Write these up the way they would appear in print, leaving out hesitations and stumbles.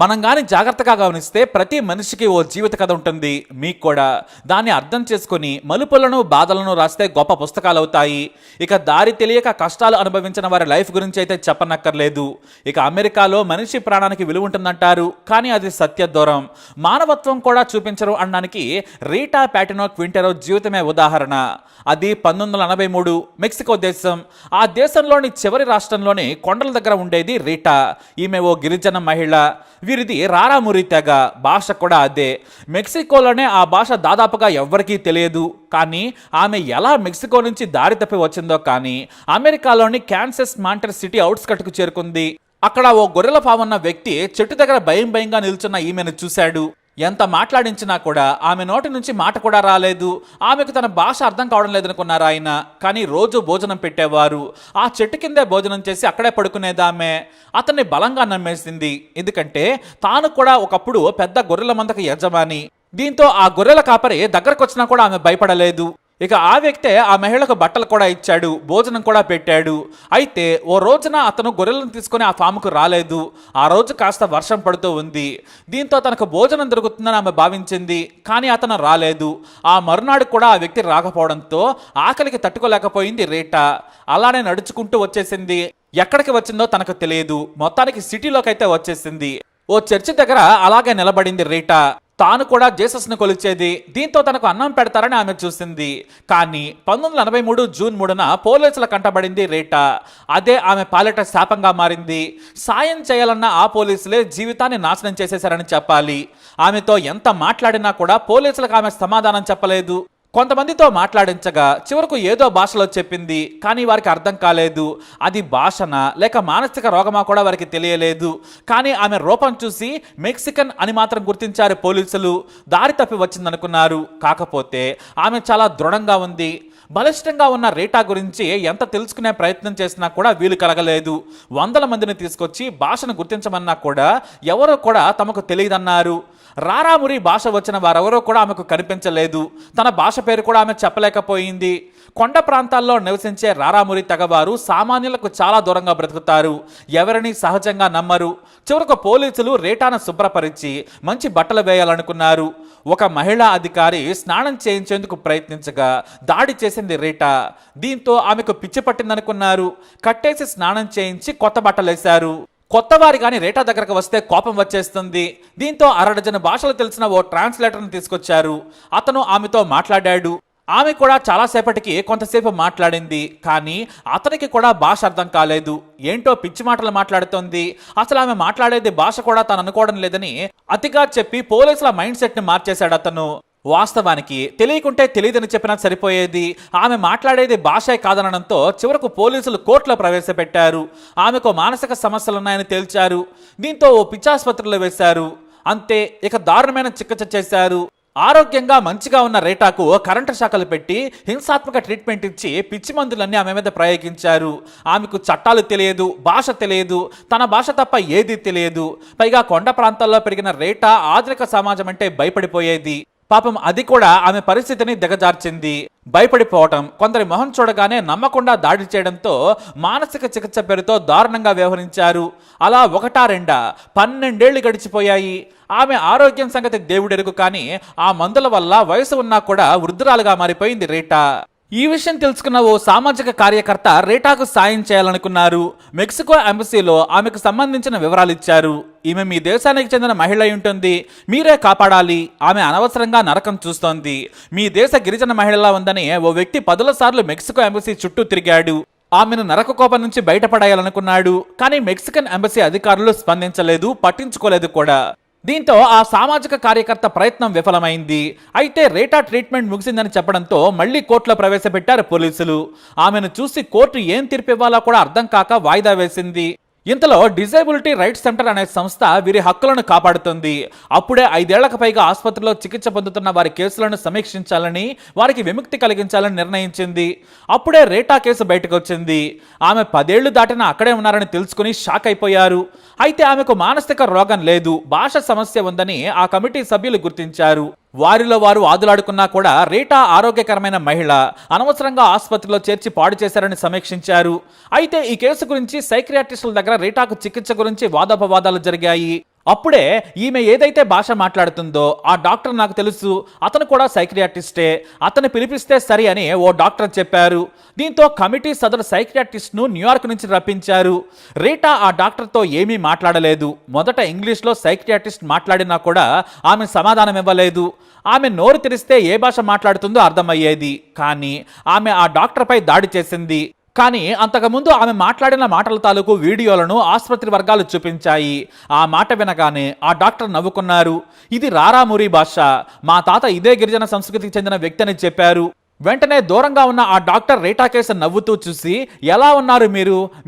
మనం గాని జాగ్రత్తగా గమనిస్తే ప్రతి మనిషికి ఓ జీవిత కథ ఉంటుంది. మీకు కూడా దాన్ని అర్థం చేసుకుని మలుపులను బాధలను రాస్తే గొప్ప పుస్తకాలు అవుతాయి. ఇక దారి తెలియక కష్టాలు అనుభవించిన వారి లైఫ్ గురించి అయితే చెప్పనక్కర్లేదు. ఇక అమెరికాలో మనిషి ప్రాణానికి విలువ ఉంటుందంటారు, కానీ అది సత్య దూరం. మానవత్వం కూడా చూపించరు అనడానికి రీటా ప్యాటినో క్వింటెరో జీవితమే ఉదాహరణ. అది 1983 మెక్సికో దేశం. ఆ దేశంలోని చివరి రాష్ట్రంలోని కొండల దగ్గర ఉండేది రీటా. ఈమె ఓ గిరిజన మహిళ. వీరిది రారామురి తెగ. భాష కూడా అదే. మెక్సికోలోనే ఆ భాష దాదాపుగా ఎవ్వరికీ తెలియదు. కానీ ఆమె ఎలా మెక్సికో నుంచి దారి తప్పి వచ్చిందో కానీ అమెరికాలోని కాన్సాస్ మాంటర్ సిటీ అవుట్స్కట్కు చేరుకుంది. అక్కడ ఓ గొర్రెల పావన్న వ్యక్తి చెట్టు దగ్గర భయంగా నిల్చున్న ఈమెను చూశాడు. ఎంత మాట్లాడించినా కూడా ఆమె నోటి నుంచి మాట కూడా రాలేదు. ఆమెకు తన భాష అర్థం కావడం లేదనుకున్నారు ఆయన. కానీ రోజు భోజనం పెట్టేవారు. ఆ చెట్టు కిందే భోజనం చేసి అక్కడే పడుకునేదామె. అతన్ని బలంగా నమ్మేసింది. ఎందుకంటే తాను కూడా ఒకప్పుడు పెద్ద గొర్రెల మందకు యజమాని. దీంతో ఆ గొర్రెల కాపరి దగ్గరకు వచ్చినా కూడా ఆమె భయపడలేదు. ఇక ఆ వ్యక్తే ఆ మహిళకు బట్టలు కూడా ఇచ్చాడు, భోజనం కూడా పెట్టాడు. అయితే ఓ రోజున అతను గొర్రెలను తీసుకుని ఆ ఫామ్కు రాలేదు. ఆ రోజు కాస్త వర్షం పడుతూ ఉంది. దీంతో తనకు భోజనం దొరుకుతుందని ఆమె భావించింది. కానీ అతను రాలేదు. ఆ మరునాడు కూడా ఆ వ్యక్తి రాకపోవడంతో ఆకలికి తట్టుకోలేకపోయింది రీటా. అలానే నడుచుకుంటూ వచ్చేసింది. ఎక్కడికి వచ్చిందో తనకు తెలియదు. మొత్తానికి సిటీలోకి అయితే వచ్చేసింది. ఓ చర్చి దగ్గర అలాగే నిలబడింది రీటా. తాను కూడా జీసస్ను కొలిచేది. దీంతో తనకు అన్నం పెడతారని ఆమె చూసింది. కానీ 1983 జూన్ 3న పోలీసుల కంటబడింది రీటా. అదే ఆమె పాలిట శాపంగా మారింది. సాయం చేయాలన్న ఆ పోలీసులే జీవితాన్ని నాశనం చేసేశారని చెప్పాలి. ఆమెతో ఎంత మాట్లాడినా కూడా పోలీసులకు ఆమె సమాధానం చెప్పలేదు. కొంతమందితో మాట్లాడించగా చివరకు ఏదో భాషలో చెప్పింది. కానీ వారికి అర్థం కాలేదు. అది భాషనా లేక మానసిక రోగమా కూడా వారికి తెలియలేదు. కానీ ఆమె రూపం చూసి మెక్సికన్ అని మాత్రం గుర్తించారు పోలీసులు. దారి తప్పి వచ్చిందనుకున్నారు. కాకపోతే ఆమె చాలా దృఢంగా ఉంది. బలిష్టంగా ఉన్న రీటా గురించి ఎంత తెలుసుకునే ప్రయత్నం చేసినా కూడా వీలు కలగలేదు. వందల మందిని తీసుకొచ్చి భాషను గుర్తించమన్నా కూడా ఎవరో కూడా తమకు తెలియదన్నారు. రారామురి భాష వచ్చిన వారెవరో కూడా ఆమెకు కనిపించలేదు. తన భాష పేరు కూడా ఆమె చెప్పలేకపోయింది. కొండ ప్రాంతాల్లో నివసించే రారామురి తెగవారు సామాన్యులకు చాలా దూరంగా బ్రతుకుతారు. ఎవరిని సహజంగా నమ్మరు. చివరకు పోలీసులు రీటాను శుభ్రపరిచి మంచి బట్టలు వేయాలనుకున్నారు. ఒక మహిళా అధికారి స్నానం చేయించేందుకు ప్రయత్నించగా దాడి చేసింది రీటా. దీంతో ఆమెకు పిచ్చి పట్టిందనుకున్నారు. కట్టేసి స్నానం చేయించి కొత్త బట్టలేశారు. కొత్తవారి కానీ రీటా దగ్గరకు వస్తే కోపం వచ్చేస్తుంది. దీంతో అరడజన భాషలు తెలిసిన ఓ ట్రాన్స్లేటర్ని తీసుకొచ్చారు. అతను ఆమెతో మాట్లాడాడు. ఆమె కూడా చాలాసేపటికి కొంతసేపు మాట్లాడింది. కానీ అతనికి కూడా భాష అర్థం కాలేదు. ఏంటో పిచ్చి మాటలు మాట్లాడుతోంది. అసలు ఆమె మాట్లాడేది భాష కూడా తాను అనుకోవడం లేదని అతిగా చెప్పి పోలీసుల మైండ్ సెట్ని మార్చేశాడు అతను. వాస్తవానికి తెలియకుంటే తెలియదని చెప్పినా సరిపోయేది. ఆమె మాట్లాడేది భాషే కాదనడంతో చివరకు పోలీసులు కోర్టులో ప్రవేశపెట్టారు. ఆమెకు మానసిక సమస్యలున్నాయని తేల్చారు. దీంతో ఓ పిచ్చాసుపత్రిలో వేశారు. అంతే, ఇక దారుణమైన చికిత్స చేశారు. ఆరోగ్యంగా మంచిగా ఉన్న రీటాకు కరెంటు శాఖలు పెట్టి హింసాత్మక ట్రీట్మెంట్ ఇచ్చి పిచ్చి మందులన్నీ ఆమె మీద ప్రయోగించారు. ఆమెకు చట్టాలు తెలియదు, భాష తెలియదు, తన భాష తప్ప ఏదీ తెలియదు. పైగా కొండ ప్రాంతాల్లో పెరిగిన రీటా ఆధునిక సమాజం అంటే భయపడిపోయేది. పాపం అది కూడా ఆమె పరిస్థితిని దిగజార్చింది. భయపడిపోవటం, కొందరి మొహం చూడగానే నమ్మకుండా దాడి చేయడంతో మానసిక చికిత్స పేరుతో దారుణంగా వ్యవహరించారు. అలా ఒకటా రెండా 12 ఏళ్లు గడిచిపోయాయి. ఆమె ఆరోగ్యం సంగతి దేవుడెరుగు. కానీ ఆ మందుల వల్ల వయసు ఉన్నా కూడా వృద్ధురాలుగా మారిపోయింది రీటా. ఈ విషయం తెలుసుకున్న ఓ సామాజిక కార్యకర్త రీటాకు సాయం చేయాలనుకున్నారు. మెక్సికో ఎంబసీలో ఆమెకు సంబంధించిన వివరాలు ఇచ్చారు. ఈమె మీ దేశానికి చెందిన మహిళ ఉంటుంది, మీరే కాపాడాలి. ఆమె అనవసరంగా నరకం చూస్తోంది. మీ దేశ గిరిజన మహిళలా ఉందని ఓ వ్యక్తి 10 సార్లు మెక్సికో ఎంబసీ చుట్టూ తిరిగాడు. ఆమెను నరక కోపం నుంచి బయటపడేయాలనుకున్నాడు. కానీ మెక్సికన్ ఎంబసీ అధికారులు స్పందించలేదు, పట్టించుకోలేదు కూడా. దీంతో ఆ సామాజిక కార్యకర్త ప్రయత్నం విఫలమైంది. అయితే రీటా ట్రీట్మెంట్ ముగిసిందని చెప్పడంతో మళ్లీ కోర్టులో ప్రవేశపెట్టారు పోలీసులు. ఆమెను చూసి కోర్టు ఏం తీర్పు ఇవ్వాలో కూడా అర్థం కాక వాయిదా వేసింది. ఇంతలో డిజేబిలిటీ రైట్స్ సెంటర్ అనే సంస్థ వీరి హక్కులను కాపాడుతుంది. అప్పుడే 5 ఏళ్లకు పైగా ఆసుపత్రిలో చికిత్స పొందుతున్న వారి కేసులను సమీక్షించాలని, వారికి విముక్తి కలిగించాలని నిర్ణయించింది. అప్పుడే రీటా కేసు బయటకు వచ్చింది. ఆమె 10 ఏళ్లు దాటినా అక్కడే ఉన్నారని తెలుసుకుని షాక్ అయిపోయారు. అయితే ఆమెకు మానసిక రోగం లేదు, భాష సమస్య ఉందని ఆ కమిటీ సభ్యులు గుర్తించారు. వారిలో వారు ఆదులాడుకున్నా కూడా రీటా ఆరోగ్యకరమైన మహిళ, అనవసరంగా ఆసుపత్రిలో చేర్చి పాడు చేశారని సమీక్షించారు. అయితే ఈ కేసు గురించి సైకియాట్రిస్టుల దగ్గర రీటాకు చికిత్స గురించి వాదోపవాదాలు జరిగాయి. అప్పుడే ఈమె ఏదైతే భాష మాట్లాడుతుందో ఆ డాక్టర్ నాకు తెలుసు, అతను కూడా సైకియాట్రిస్టే, అతను పిలిపిస్తే సరి అని ఓ డాక్టర్ చెప్పారు. దీంతో కమిటీ సదరు సైకియాట్రిస్ట్ను న్యూయార్క్ నుంచి రప్పించారు. రీటా ఆ డాక్టర్తో ఏమీ మాట్లాడలేదు. మొదట ఇంగ్లీష్లో సైకియాట్రిస్ట్ మాట్లాడినా కూడా ఆమె సమాధానం ఇవ్వలేదు. ఆమె నోరు తెరిస్తే ఏ భాష మాట్లాడుతుందో అర్థమయ్యేది, కానీ ఆమె ఆ డాక్టర్పై దాడి చేసింది. కానీ అంతకుముందు ఆమె మాట్లాడిన మాటల తాలూకు వీడియోలను ఆసుపత్రి వర్గాలు చూపించాయి. ఆ మాట వినగానే ఆ డాక్టర్ నవ్వుకున్నారు. ఇది రారామురి భాష, మా తాత ఇదే గిరిజన సంస్కృతికి చెందిన వ్యక్తి అని చెప్పారు. వెంటనే దూరంగా ఉన్న ఆ డాక్టర్ రీటా కేసు నవ్వుతూ చూసి, ఎలా ఉన్నారు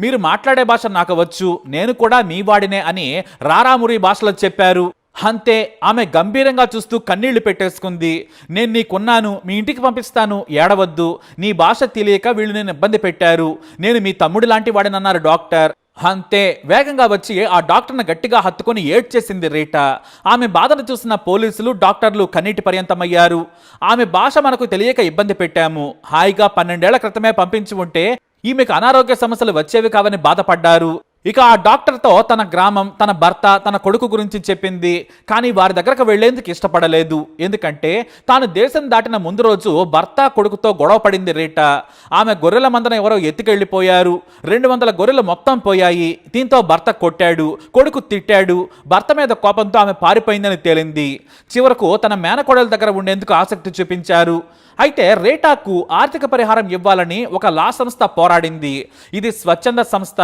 మీరు మాట్లాడే భాష నాకు వచ్చు, నేను కూడా మీ వాడినే అని రారామురి భాషలో చెప్పారు. అంతే, ఆమె గంభీరంగా చూస్తూ కన్నీళ్లు పెట్టేసుకుంది. నేను నీకున్నాను, మీ ఇంటికి పంపిస్తాను, ఏడవద్దు, నీ భాష తెలియక వీళ్ళు నేను ఇబ్బంది పెట్టారు, నేను మీ తమ్ముడు లాంటి వాడినన్నారు డాక్టర్. అంతే, వేగంగా వచ్చి ఆ డాక్టర్ను గట్టిగా హత్తుకొని ఏడ్చేసింది రీటా. ఆమె బాధను చూసిన పోలీసులు డాక్టర్లు కన్నీటి పర్యంతమయ్యారు. ఆమె భాష మనకు తెలియక ఇబ్బంది పెట్టాము, హాయిగా 12 ఏళ్ల క్రితమే పంపించి ఉంటే ఈమెకు అనారోగ్య సమస్యలు వచ్చేవి కావని బాధపడ్డారు. ఇక ఆ డాక్టర్తో తన గ్రామం, తన భర్త, తన కొడుకు గురించి చెప్పింది. కానీ వారి దగ్గరకు వెళ్లేందుకు ఇష్టపడలేదు. ఎందుకంటే తాను దేశం దాటిన ముందు రోజు భర్త కొడుకుతో గొడవ పడింది రీటా. ఆమె గొర్రెల మందన ఎవరో ఎత్తుకెళ్లిపోయారు. 200 గొర్రెలు మొత్తం పోయాయి. దీంతో భర్త కొట్టాడు, కొడుకు తిట్టాడు. భర్త మీద కోపంతో ఆమె పారిపోయిందని తేలింది. చివరకు తన మేనకోడల దగ్గర ఉండేందుకు ఆసక్తి చూపించారు. అయితే రీటాకు ఆర్థిక పరిహారం ఇవ్వాలని ఒక లా సంస్థ పోరాడింది. ఇది స్వచ్ఛంద సంస్థ.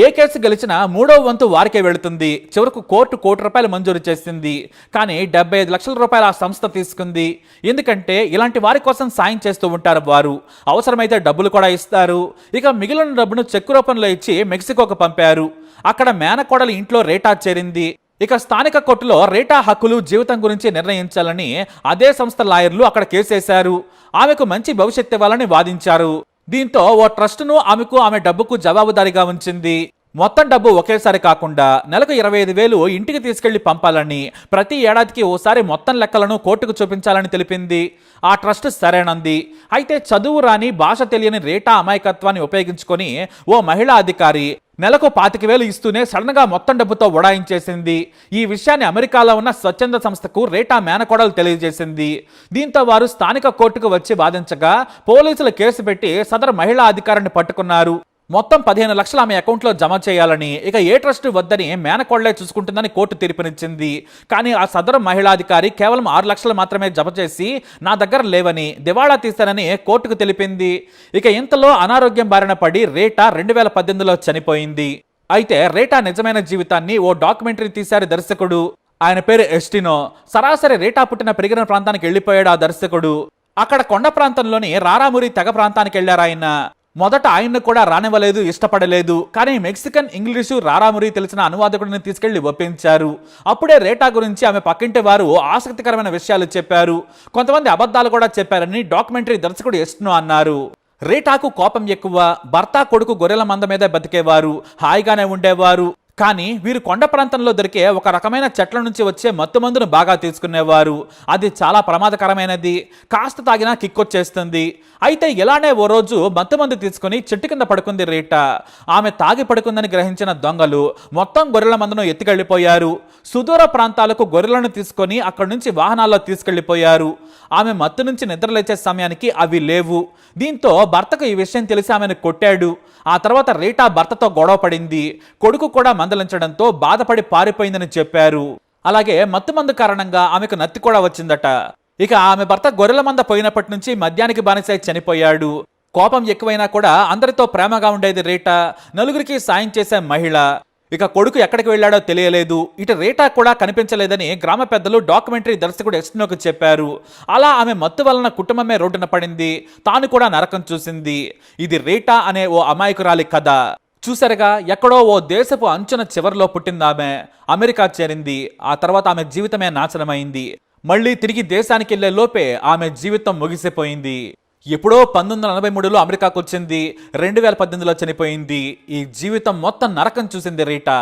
ఏ కేసు గెలిచినా 3వ వంతు వారికే వెళుతుంది. చివరకు కోర్టు ₹1,00,00,000 మంజూరు చేసింది. కానీ 75 లక్షల రూపాయలు ఆ సంస్థ తీసుకుంది. ఎందుకంటే ఇలాంటి వారి కోసం సాయం చేస్తూ ఉంటారు వారు. అవసరమైతే డబ్బులు కూడా ఇస్తారు. ఇక మిగిలిన డబ్బును చెక్కు రూపంలో ఇచ్చి మెక్సికోకు పంపారు. అక్కడ మేనకోడల ఇంట్లో రీటా చేరింది. ఇక స్థానిక కోర్టులో రీటా హక్కులు, జీవితం గురించి నిర్ణయించాలని అదే సంస్థ లాయర్లు అక్కడ కేసేశారు. ఆమెకు మంచి భవిష్యత్తు ఇవ్వాలని వాదించారు. దీంతో ఓ ట్రస్టును ఆమెకు, ఆమె డబ్బుకు జవాబుదారీగా ఉంచింది. మొత్తం డబ్బు ఒకేసారి కాకుండా నెలకు 25,000 ఇంటికి తీసుకెళ్లి పంపాలని, ప్రతి ఏడాదికి ఓసారి మొత్తం లెక్కలను కోర్టుకు చూపించాలని తెలిపింది. ఆ ట్రస్ట్ సరేనంది. అయితే చదువు రాని, భాష తెలియని రీటా అమాయకత్వాన్ని ఉపయోగించుకొని ఓ మహిళా అధికారి నెలకు 25,000 ఇస్తూనే సడన్ గా మొత్తం డబ్బుతో ఉడాయించేసింది. ఈ విషయాన్ని అమెరికాలో ఉన్న స్వచ్ఛంద సంస్థకు రీటా మేనకోడలు తెలియజేసింది. దీంతో వారు స్థానిక కోర్టుకు వచ్చి వాదించగా పోలీసులు కేసు పెట్టి సదరు మహిళా అధికారిని పట్టుకున్నారు. మొత్తం 15 లక్షలు ఆమె అకౌంట్లో జమ చేయాలని, ఇక ఏ ట్రస్ట్ వద్దని మేనకోళ్లే చూసుకుంటుందని కోర్టు తీర్పునిచ్చింది. కానీ ఆ సదరు మహిళాధికారి కేవలం 6 లక్షలు మాత్రమే జమ చేసి నా దగ్గర లేవని దివాళా తీశానని కోర్టుకు తెలిపింది. ఇక ఇంతలో అనారోగ్యం బారిన పడి రీటా 2018లో చనిపోయింది. అయితే రీటా నిజమైన జీవితాన్ని ఓ డాక్యుమెంటరీ తీశారు దర్శకుడు. ఆయన పేరు ఎస్టినో. సరాసరి రీటా పుట్టిన పెరిగిన ప్రాంతానికి వెళ్ళిపోయాడు ఆ దర్శకుడు. అక్కడ కొండ ప్రాంతంలోని రారామురి తెగ ప్రాంతానికి వెళ్లారు ఆయన. మొదట ఆయన్ను కూడా రానివ్వలేదు, ఇష్టపడలేదు. కానీ మెక్సికన్, ఇంగ్లీషు, రారామురి తెలిసిన అనువాదకుడిని తీసుకెళ్లి ఒప్పించారు. అప్పుడే రీటా గురించి ఆమె పక్కింటి వారు ఆసక్తికరమైన విషయాలు చెప్పారు. కొంతమంది అబద్ధాలు కూడా చెప్పారని డాక్యుమెంటరీ దర్శకుడు ఎస్టినో అన్నారు. రీటాకు కోపం ఎక్కువ. భర్త, కొడుకు గొర్రెల మంద మీద బతికేవారు, హాయిగానే ఉండేవారు. కానీ వీరు కొండ ప్రాంతంలో దొరికే ఒక రకమైన చెట్ల నుంచి వచ్చే మత్తుమందును బాగా తీసుకునేవారు. అది చాలా ప్రమాదకరమైనది. కాస్త తాగినా కిక్కొచ్చేస్తుంది. అయితే ఇలానే ఓ రోజు మత్తుమందు తీసుకుని చెట్టు కింద పడుకుంది రీటా. ఆమె తాగి పడుకుందని గ్రహించిన దొంగలు మొత్తం గొర్రెల మందను ఎత్తుకెళ్లిపోయారు. సుదూర ప్రాంతాలకు గొర్రెలను తీసుకొని అక్కడి నుంచి వాహనాల్లో తీసుకెళ్లిపోయారు. ఆమె మత్తు నుంచి నిద్రలేచే సమయానికి అవి లేవు. దీంతో భర్తకు ఈ విషయం తెలిసి ఆమెను కొట్టాడు. ఆ తర్వాత రీటా భర్తతో గొడవ పడింది. కొడుకు కూడా మందలించడంతో బాధపడి పారిపోయిందని చెప్పారు. అలాగే మత్తుమందు కారణంగా ఆమెకు నత్తి కూడా వచ్చిందట. ఇక ఆమె భర్త గొర్రెల మంద పోయినప్పటి నుంచి మద్యానికి బానిసై చనిపోయాడు. కోపం ఎక్కువైనా కూడా అందరితో ప్రేమగా ఉండేది రీటా. నలుగురికి సాయం చేసే మహిళ. ఇక కొడుకు ఎక్కడికి వెళ్ళాడో తెలియలేదు. ఇటు రీటా కూడా కనిపించలేదని గ్రామ పెద్దలు డాక్యుమెంటరీ దర్శకుడు ఎస్టినోకు చెప్పారు. అలా ఆమె మత్తు వలన కుటుంబమే రోడ్డున పడింది. తాను కూడా నరకం చూసింది. ఇది రీటా అనే ఓ అమాయకురాలి కథ. చూసారుగా, ఎక్కడో ఓ దేశపు అంచున చివరిలో పుట్టిందామె. అమెరికా చేరింది. ఆ తర్వాత ఆమె జీవితమే నాశనమైంది. మళ్ళీ తిరిగి దేశానికి వెళ్లే లోపే ఆమె జీవితం ముగిసిపోయింది. ఎప్పుడో 1983లో అమెరికాకు వచ్చింది. 2018లో చనిపోయింది. ఈ జీవితం మొత్తం నరకం చూసింది రీటా.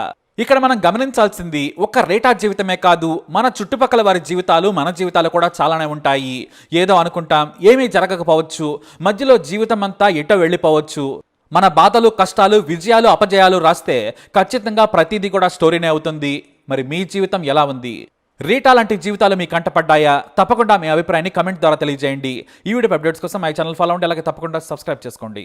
ఇక్కడ మనం గమనించాల్సింది ఒక్క రీటా జీవితమే కాదు, మన చుట్టుపక్కల వారి జీవితాలు, మన జీవితాలు కూడా చాలానే ఉంటాయి. ఏదో అనుకుంటాం, ఏమీ జరగకపోవచ్చు. మధ్యలో జీవితం అంతా ఎటో వెళ్ళిపోవచ్చు. మన బాధలు, కష్టాలు, విజయాలు, అపజయాలు రాస్తే ఖచ్చితంగా ప్రతిదీ కూడా స్టోరీనే అవుతుంది. మరి మీ జీవితం ఎలా ఉంది? రీటా లాంటి జీవితాలు మీ కంటపడ్డాయా? తప్పకుండా మీ అభిప్రాయాన్ని కమెంట్ ద్వారా తెలియజేయండి. ఈ వీడియో అప్డేట్స్ కోసం మై ఛానల్ ఫాలో అవ్వండి, అలాగే తప్పకుండా సబ్స్క్రైబ్ చేసుకోండి.